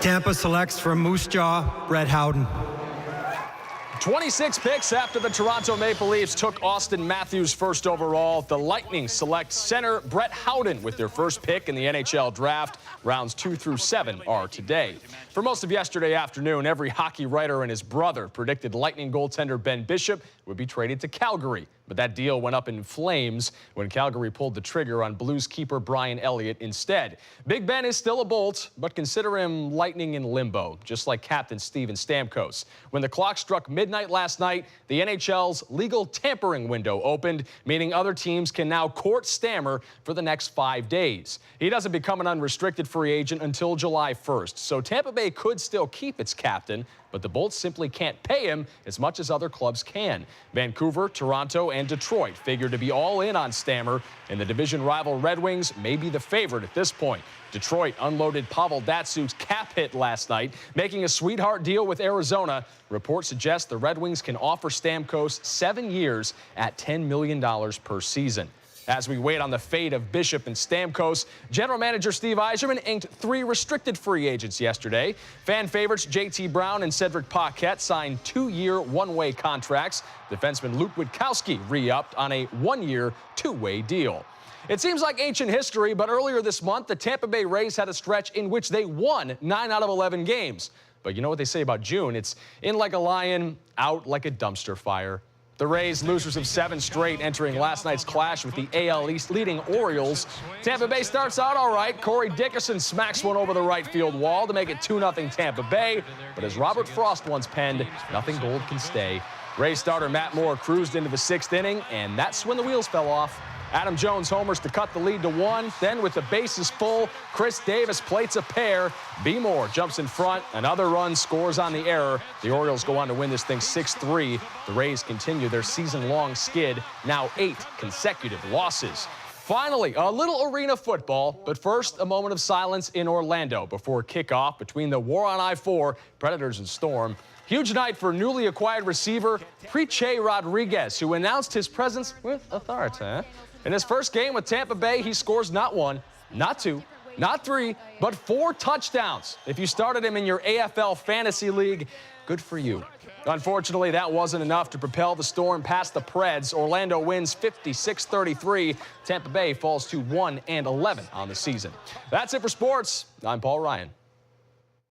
Tampa selects from Moose Jaw, Brett Howden. 26 picks after the Toronto Maple Leafs took Austin Matthews first overall. The Lightning select center Brett Howden with their first pick in the NHL draft. Rounds 2 through 7 are today. For most of yesterday afternoon, every hockey writer and his brother predicted Lightning goaltender Ben Bishop would be traded to Calgary. But that deal went up in flames when Calgary pulled the trigger on Blues keeper Brian Elliott instead. Big Ben is still a Bolt, but consider him Lightning in limbo, just like Captain Steven Stamkos. When the clock struck midnight last night, the NHL's legal tampering window opened, meaning other teams can now court Stammer for the next 5 days. He doesn't become an unrestricted free agent until July 1st, so Tampa Bay could still keep its captain, but the Bolts simply can't pay him as much as other clubs can. Vancouver, Toronto, and Detroit figure to be all in on Stammer, and the division rival Red Wings may be the favorite at this point. Detroit unloaded Pavel Datsyuk's cap hit last night, making a sweetheart deal with Arizona. Reports suggest the Red Wings can offer Stamkos 7 years at $10 million per season. As we wait on the fate of Bishop and Stamkos, General Manager Steve Yzerman inked 3 restricted free agents yesterday. Fan favorites J.T. Brown and Cedric Paquette signed 2-year, one-way contracts. Defenseman Luke Witkowski re-upped on a 1-year, 2-way deal. It seems like ancient history, but earlier this month, the Tampa Bay Rays had a stretch in which they won 9 out of 11 games. But you know what they say about June? It's in like a lion, out like a dumpster fire. The Rays, losers of 7 straight, entering last night's clash with the AL East leading Orioles. Tampa Bay starts out all right. Corey Dickerson smacks one over the right field wall to make it 2-0 Tampa Bay. But as Robert Frost once penned, nothing gold can stay. Rays starter Matt Moore cruised into the 6th inning, and that's when the wheels fell off. Adam Jones homers to cut the lead to 1. Then with the bases full, Chris Davis plates a pair. B. Moore jumps in front. Another run scores on the error. The Orioles go on to win this thing 6-3. The Rays continue their season-long skid, now 8 consecutive losses. Finally, a little arena football, but first, a moment of silence in Orlando before kickoff between the War on I-4, Predators and Storm. Huge night for newly acquired receiver Preche Rodriguez, who announced his presence with authority. In his first game with Tampa Bay, he scores not 1, not 2, not 3, but 4 touchdowns. If you started him in your AFL Fantasy League, good for you. Unfortunately, that wasn't enough to propel the Storm past the Preds. Orlando wins 56-33. Tampa Bay falls to 1-11 on the season. That's it for sports. I'm Paul Ryan.